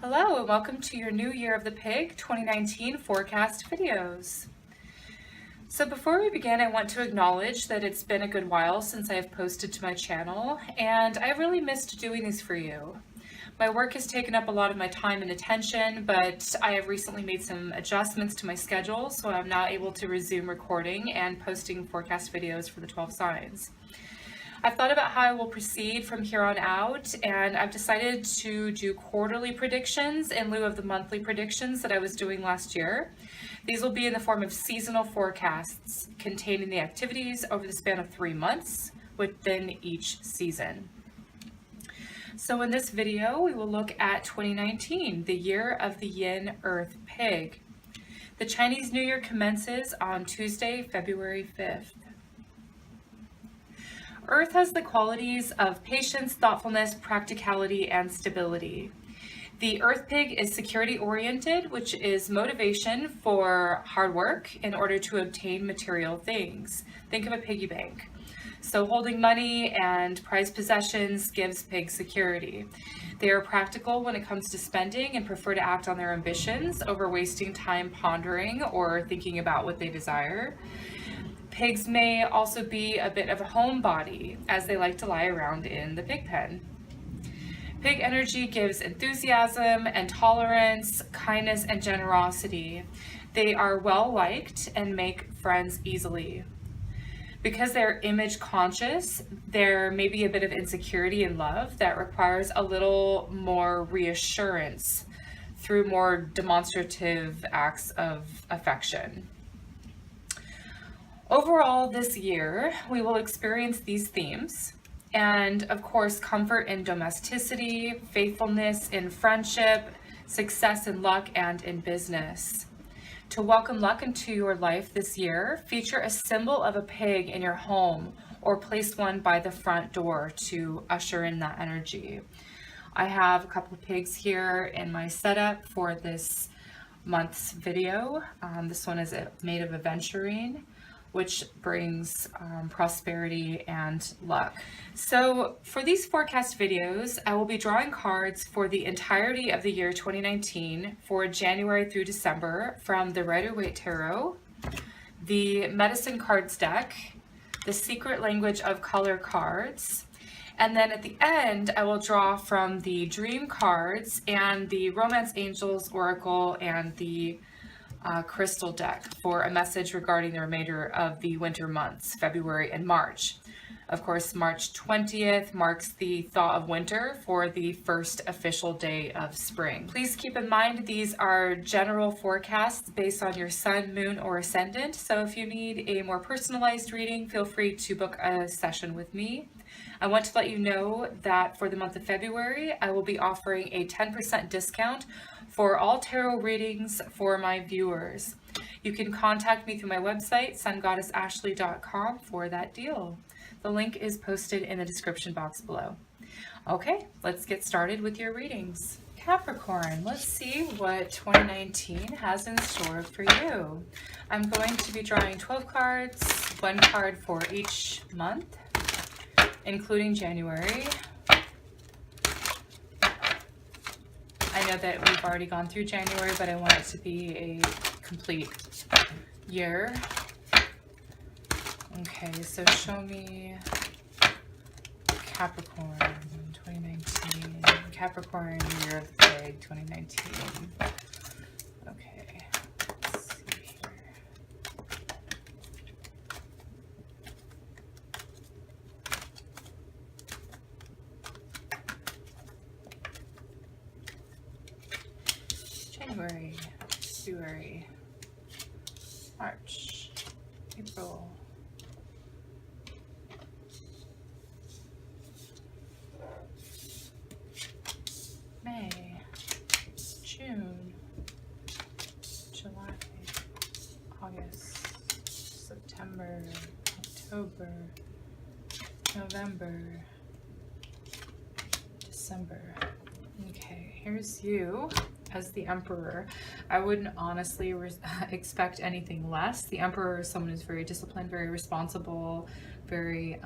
Hello and welcome to your New Year of the Pig 2019 forecast videos. So before we begin, I want to acknowledge that it's been a good while since I have posted to my channel, and I really missed doing these for you. My work has taken up a lot of my time and attention, but I have recently made some adjustments to my schedule, so I'm now able to resume recording and posting forecast videos for the 12 signs. I've thought about how I will proceed from here on out, and I've decided to do quarterly predictions in lieu of the monthly predictions that I was doing last year. These will be in the form of seasonal forecasts containing the activities over the span of 3 months within each season. So in this video, we will look at 2019, the year of the Yin Earth Pig. The Chinese New Year commences on Tuesday, February 5th. Earth has the qualities of patience, thoughtfulness, practicality, and stability. The Earth Pig is security-oriented, which is motivation for hard work in order to obtain material things. Think of a piggy bank. So holding money and prized possessions gives pigs security. They are practical when it comes to spending and prefer to act on their ambitions over wasting time pondering or thinking about what they desire. Pigs may also be a bit of a homebody, as they like to lie around in the pig pen. Pig energy gives enthusiasm and tolerance, kindness and generosity. They are well liked and make friends easily. Because they're image conscious, there may be a bit of insecurity in love that requires a little more reassurance through more demonstrative acts of affection. Overall, this year, we will experience these themes, and of course, comfort in domesticity, faithfulness in friendship, success in luck and in business. To welcome luck into your life this year, feature a symbol of a pig in your home or place one by the front door to usher in that energy. I have a couple of pigs here in my setup for this month's video. This one is made of aventurine, which brings prosperity and luck. So for these forecast videos, I will be drawing cards for the entirety of the year 2019 for January through December from the Rider-Waite Tarot, the Medicine Cards deck, the Secret Language of Color cards, and then at the end, I will draw from the Dream cards and the Romance Angels Oracle and the crystal deck for a message regarding the remainder of the winter months, February and March. Of course, March 20th marks the thaw of winter for the first official day of spring. Please keep in mind these are general forecasts based on your sun, moon, or ascendant, so if you need a more personalized reading, feel free to book a session with me. I want to let you know that for the month of February, I will be offering a 10% discount for all tarot readings for my viewers. You can contact me through my website, SunGoddessAshley.com, for that deal. The link is posted in the description box below. Okay, let's get started with your readings. Capricorn, let's see what 2019 has in store for you. I'm going to be drawing 12 cards, one card for each month, including January. I know that we've already gone through January, but I want it to be a complete year. Okay, so show me Capricorn 2019. Capricorn, Year of the Pig 2019. Okay, let's see here. January, February, March, April, May, June, July, August, September, October, November, December. Okay, here's you as the Emperor. I wouldn't honestly expect anything less. The Emperor is someone who's very disciplined, very responsible, very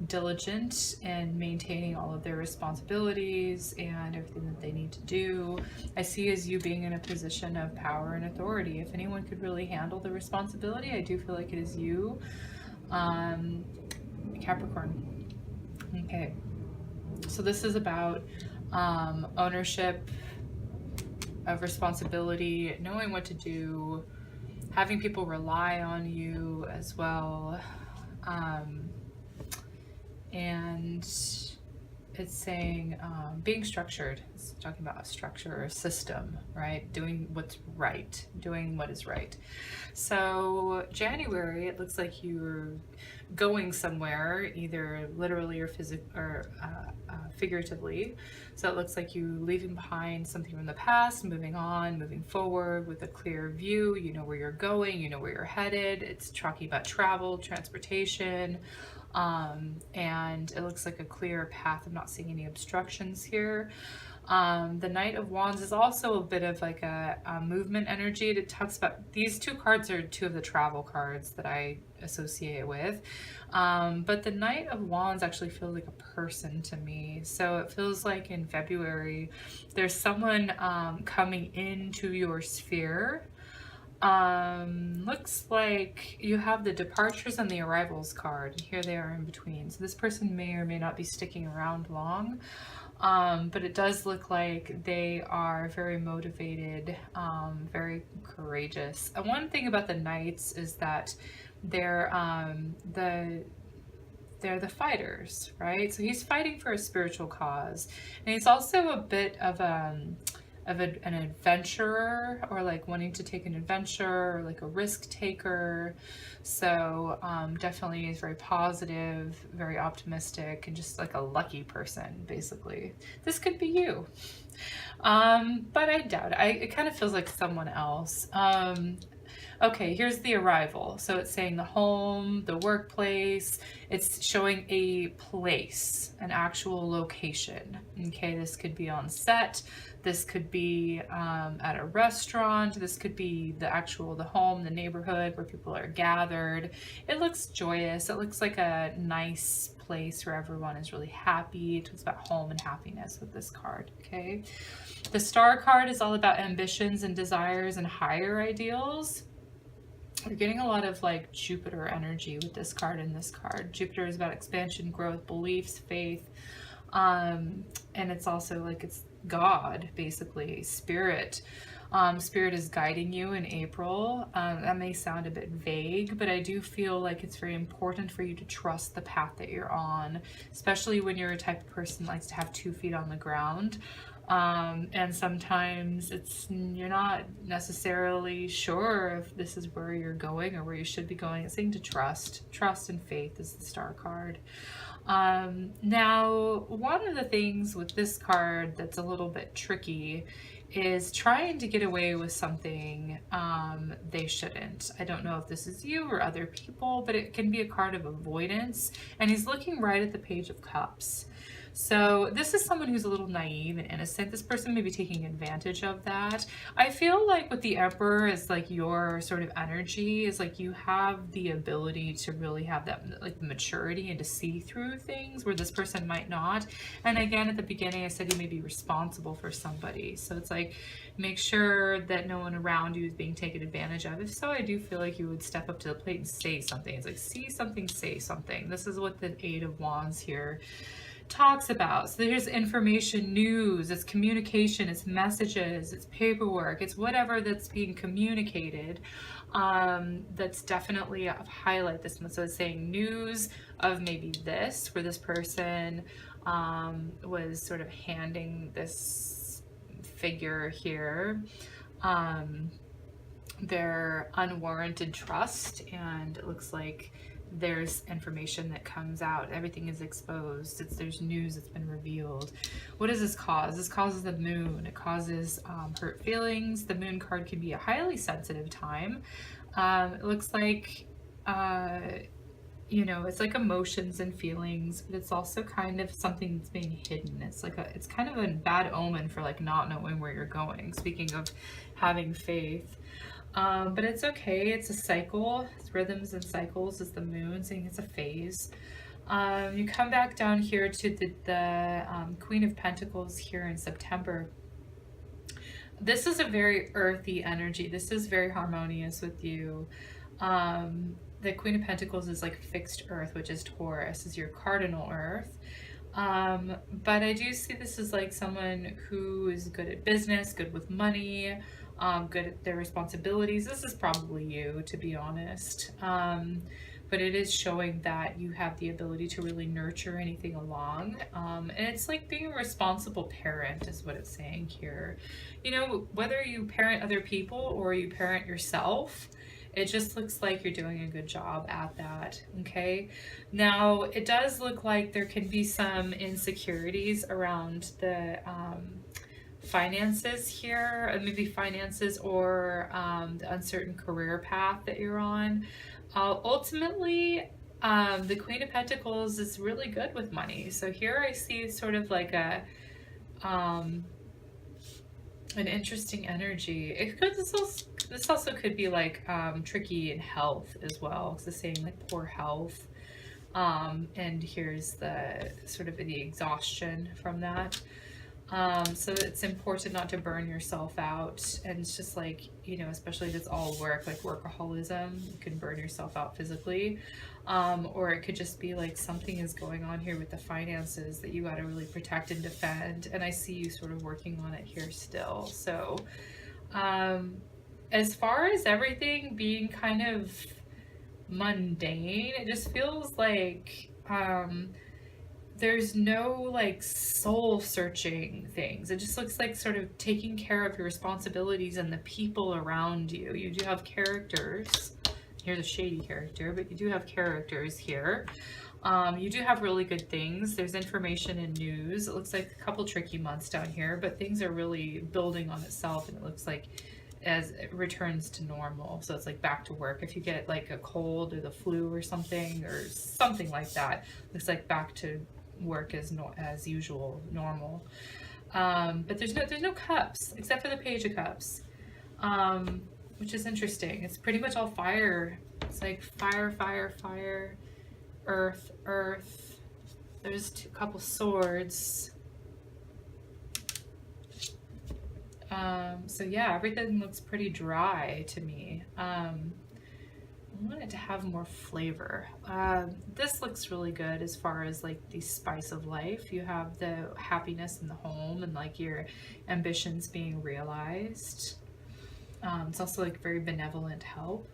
diligent in maintaining all of their responsibilities and everything that they need to do. I see as you being in a position of power and authority. If anyone could really handle the responsibility, I do feel like it is you, Capricorn. Okay, so this is about ownership of responsibility, knowing what to do, having people rely on you as well. And it's saying being structured. It's talking about a structure or a system, right? Doing what's right, doing what is right. So January, it looks like you're going somewhere, either literally or figuratively. So it looks like you leaving behind something from the past, moving on, moving forward with a clear view. You know where you're going, you know where you're headed. It's talking about travel, transportation, and it looks like a clear path. I'm not seeing any obstructions here. The Knight of Wands is also a bit of like a movement energy. It talks about, these two cards are two of the travel cards that I associate with. But the Knight of Wands actually feels like a person to me. So it feels like in February, there's someone coming into your sphere. Looks like you have the departures and the arrivals card, and here they are in between. So this person may or may not be sticking around long, but it does look like they are very motivated, very courageous. And one thing about the Knights is that they're the fighters, right? So he's fighting for a spiritual cause, and he's also a bit of an adventurer, or like wanting to take an adventure, or like a risk taker. So definitely is very positive, very optimistic, and just like a lucky person, basically. This could be you, but I doubt it. It kind of feels like someone else. Okay, here's the arrival. So it's saying the home, the workplace. It's showing a place, an actual location. Okay, this could be on set. This could be at a restaurant. This could be the home, the neighborhood where people are gathered. It looks joyous. It looks like a nice place where everyone is really happy. It talks about home and happiness with this card, okay? The Star card is all about ambitions and desires and higher ideals. You're getting a lot of like Jupiter energy with this card and this card. Jupiter is about expansion, growth, beliefs, faith. And it's also like it's God, basically, spirit. Spirit is guiding you in April. That may sound a bit vague, but I do feel like it's very important for you to trust the path that you're on, especially when you're a type of person that likes to have 2 feet on the ground. And sometimes you're not necessarily sure if this is where you're going or where you should be going. It's saying to trust and faith is the Star card. Now, one of the things with this card that's a little bit tricky is trying to get away with something they shouldn't. I don't know if this is you or other people, but it can be a card of avoidance. And he's looking right at the Page of Cups. So this is someone who's a little naive and innocent. This person may be taking advantage of that. I feel like with the Emperor is like your sort of energy is like you have the ability to really have that like maturity and to see through things where this person might not. And again, at the beginning, I said you may be responsible for somebody. So it's like, make sure that no one around you is being taken advantage of. If so, I do feel like you would step up to the plate and say something. It's like, see something, say something. This is what the Eight of Wands here talks about. So there's information, news, it's communication, it's messages, it's paperwork, it's whatever that's being communicated. That's definitely a highlight this one. So it's saying news of maybe this, where this person was sort of handing this figure here their unwarranted trust, and it looks like there's information that comes out. Everything is exposed. There's news that's been revealed. What does this cause? This causes the moon. It causes hurt feelings. The moon card can be a highly sensitive time. It looks like, you know, it's like emotions and feelings, but it's also kind of something that's being hidden. It's like it's kind of a bad omen for like not knowing where you're going. Speaking of having faith. But it's okay. It's a cycle. It's rhythms and cycles is the moon, saying it's a phase. You come back down here to the Queen of Pentacles here in September. This is a very earthy energy. This is very harmonious with you. The Queen of Pentacles is like fixed earth, which is Taurus, is your cardinal earth. But I do see this as like someone who is good at business, good with money, good at their responsibilities. This is probably you, to be honest. But it is showing that you have the ability to really nurture anything along. And it's like being a responsible parent is what it's saying here. You know, whether you parent other people or you parent yourself, it just looks like you're doing a good job at that, okay? Now, it does look like there can be some insecurities around the finances here, maybe finances or the uncertain career path that you're on. Ultimately, the Queen of Pentacles is really good with money. So here I see sort of like a an interesting energy. It could this also could be like tricky in health as well. It's the same like poor health. And here's the sort of the exhaustion from that. So it's important not to burn yourself out, and it's just like, you know, especially if it's all work, like workaholism, you can burn yourself out physically, or it could just be like something is going on here with the finances that you got to really protect and defend, and I see you sort of working on it here still. So as far as everything being kind of mundane, it just feels like there's no like soul searching things. It just looks like sort of taking care of your responsibilities and the people around you. You do have characters. Here's a shady character, but you do have characters here. You do have really good things. There's information and news. It looks like a couple tricky months down here, but things are really building on itself, and it looks like as it returns to normal. So it's like back to work. If you get like a cold or the flu or something like that, looks like back to work as usual, normal. But there's no cups except for the Page of Cups, which is interesting. It's pretty much all fire. It's like fire, fire, fire, earth, earth. There's a couple swords. So yeah, everything looks pretty dry to me. I want it to have more flavor. This looks really good as far as like the spice of life. You have the happiness in the home and like your ambitions being realized. It's also like very benevolent help.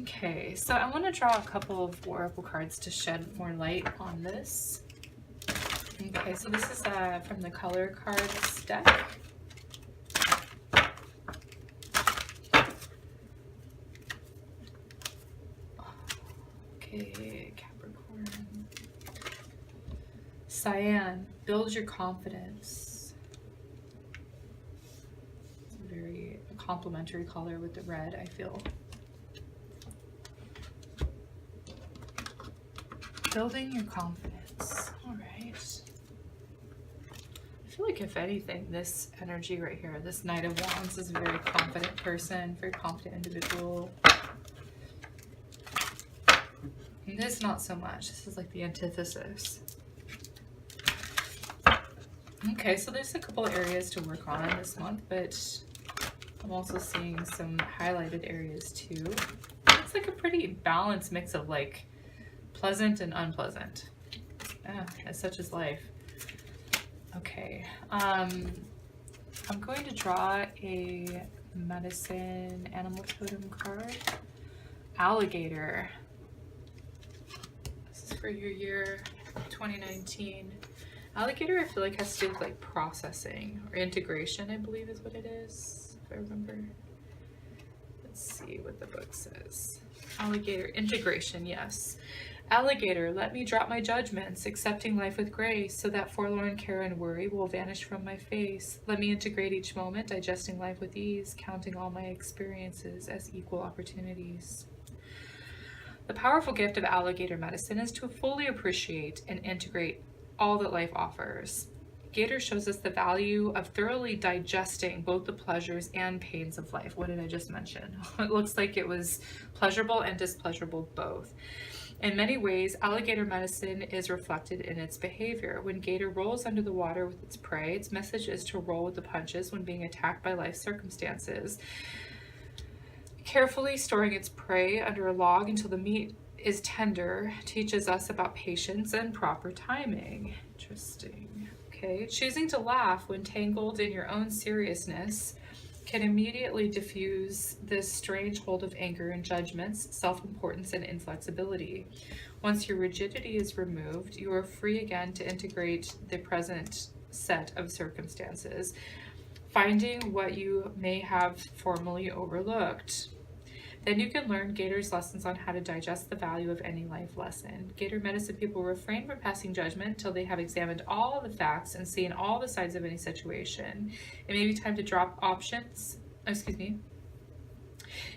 Okay, so I want to draw a couple of oracle cards to shed more light on this. Okay, so this is from the color cards deck. Okay, Capricorn. Cyan, build your confidence. It's a very complementary color with the red, I feel. Building your confidence. All right. I feel like if anything, this energy right here, this Knight of Wands, is a very confident person, very confident individual. And this, not so much. This is like the antithesis. Okay, so there's a couple of areas to work on this month, but I'm also seeing some highlighted areas too. It's like a pretty balanced mix of like pleasant and unpleasant. As such is life. Okay, I'm going to draw a medicine animal totem card. Alligator. This is for your year 2019. Alligator, I feel like, has to do with like processing or integration, I believe is what it is, if I remember. Let's see what the book says. Alligator, integration, yes. Alligator, let me drop my judgments, accepting life with grace, so that forlorn care and worry will vanish from my face. Let me integrate each moment, digesting life with ease, counting all my experiences as equal opportunities. The powerful gift of alligator medicine is to fully appreciate and integrate all that life offers. Gator shows us the value of thoroughly digesting both the pleasures and pains of life. What did I just mention? It looks like it was pleasurable and displeasurable both. In many ways, alligator medicine is reflected in its behavior. When Gator rolls under the water with its prey, its message is to roll with the punches when being attacked by life circumstances. Carefully storing its prey under a log until the meat is tender teaches us about patience and proper timing. Interesting. Okay, choosing to laugh when tangled in your own seriousness can immediately diffuse this strange hold of anger and judgments, self-importance, and inflexibility. Once your rigidity is removed, you are free again to integrate the present set of circumstances, finding what you may have formerly overlooked. Then you can learn Gator's lessons on how to digest the value of any life lesson. Gator medicine people refrain from passing judgment until they have examined all the facts and seen all the sides of any situation. It may be time to drop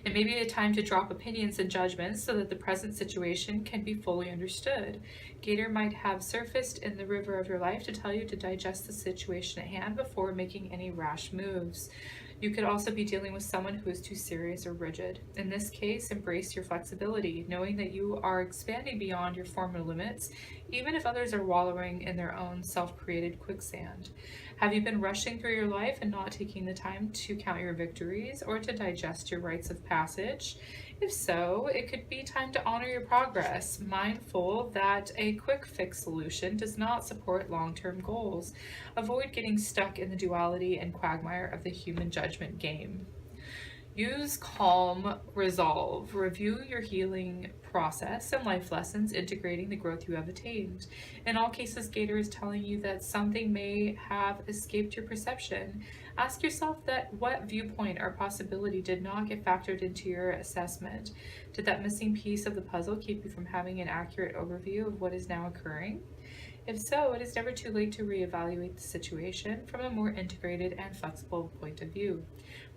It may be a time to drop opinions and judgments so that the present situation can be fully understood. Gator might have surfaced in the river of your life to tell you to digest the situation at hand before making any rash moves. You could also be dealing with someone who is too serious or rigid. In this case, embrace your flexibility, knowing that you are expanding beyond your former limits, even if others are wallowing in their own self-created quicksand. Have you been rushing through your life and not taking the time to count your victories or to digest your rites of passage? If so, it could be time to honor your progress, mindful that a quick fix solution does not support long-term goals. Avoid getting stuck in the duality and quagmire of the human judgment game. Use calm resolve. Review your healing process and life lessons, integrating the growth you have attained. In all cases, Gator is telling you that something may have escaped your perception. Ask yourself that what viewpoint or possibility did not get factored into your assessment. Did that missing piece of the puzzle keep you from having an accurate overview of what is now occurring? If so, it is never too late to reevaluate the situation from a more integrated and flexible point of view.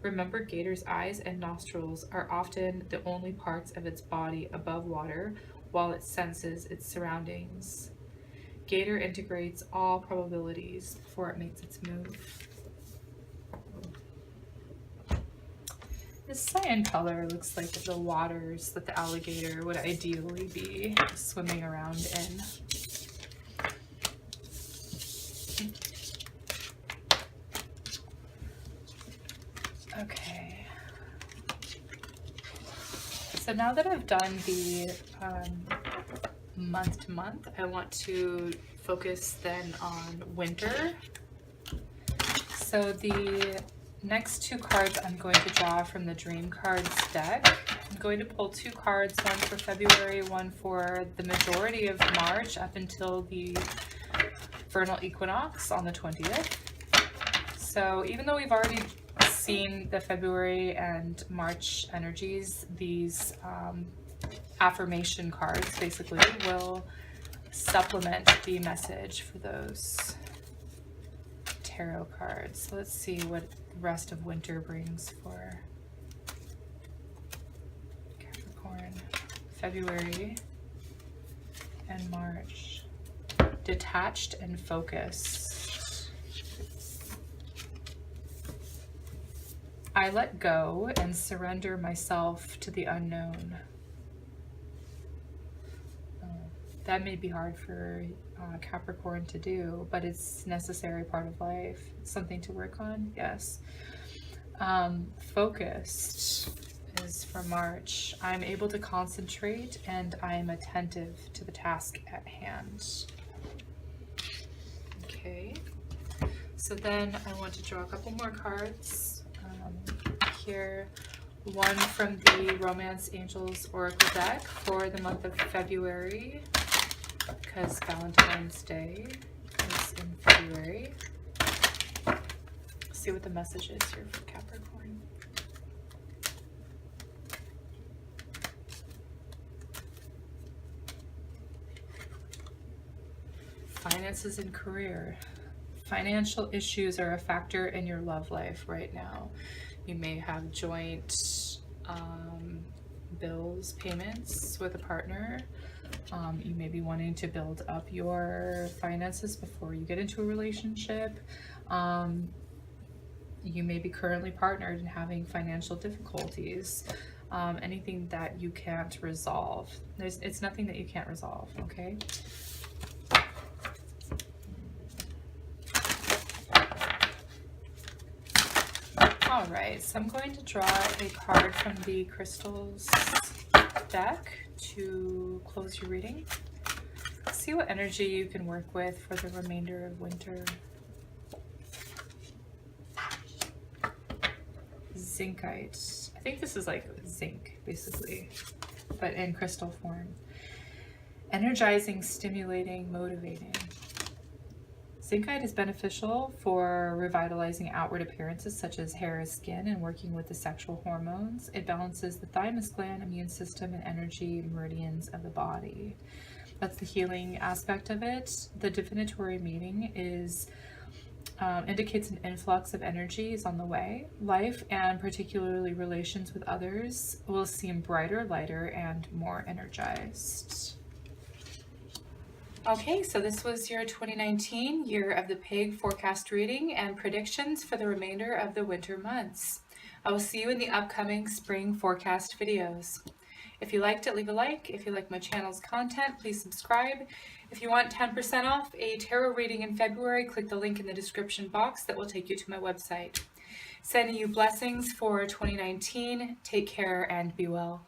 Remember, Gator's eyes and nostrils are often the only parts of its body above water while it senses its surroundings. Gator integrates all probabilities before it makes its move. This cyan color looks like the waters that the alligator would ideally be swimming around in. Okay. So now that I've done the month to month, I want to focus then on winter. So the next two cards I'm going to draw from the Dream Cards deck. I'm going to pull two cards, one for February, one for the majority of March up until the vernal equinox on the 20th. So even though we've already seen the February and March energies, these affirmation cards basically will supplement the message for those tarot cards. So let's see what the rest of winter brings for Capricorn. February and March. Detached and focused. I let go and surrender myself to the unknown. That may be hard for Capricorn to do, but it's a necessary part of life. It's something to work on, yes. Focused is for March. I'm able to concentrate and I'm attentive to the task at hand. Okay, so then I want to draw a couple more cards. Here, one from the Romance Angels Oracle deck for the month of February, because Valentine's Day is in February. See what the message is here for Capricorn. Finances and career. Financial issues are a factor in your love life right now. You may have joint bills, payments with a partner. You may be wanting to build up your finances before you get into a relationship. You may be currently partnered and having financial difficulties. Anything that you can't resolve. It's nothing that you can't resolve, okay? All right, so I'm going to draw a card from the crystals deck to close your reading. See what energy you can work with for the remainder of winter. Zincite. I think this is like zinc, basically, but in crystal form. Energizing, stimulating, motivating. Zincite is beneficial for revitalizing outward appearances such as hair and skin and working with the sexual hormones. It balances the thymus gland, immune system, and energy meridians of the body. That's the healing aspect of it. The divinatory meaning is indicates an influx of energy is on the way. Life, and particularly relations with others, will seem brighter, lighter, and more energized. Okay, so this was your 2019 Year of the Pig forecast reading and predictions for the remainder of the winter months. I will see you in the upcoming spring forecast videos. If you liked it, leave a like. If you like my channel's content, please subscribe. If you want 10% off a tarot reading in February, click the link in the description box that will take you to my website. Sending you blessings for 2019. Take care and be well.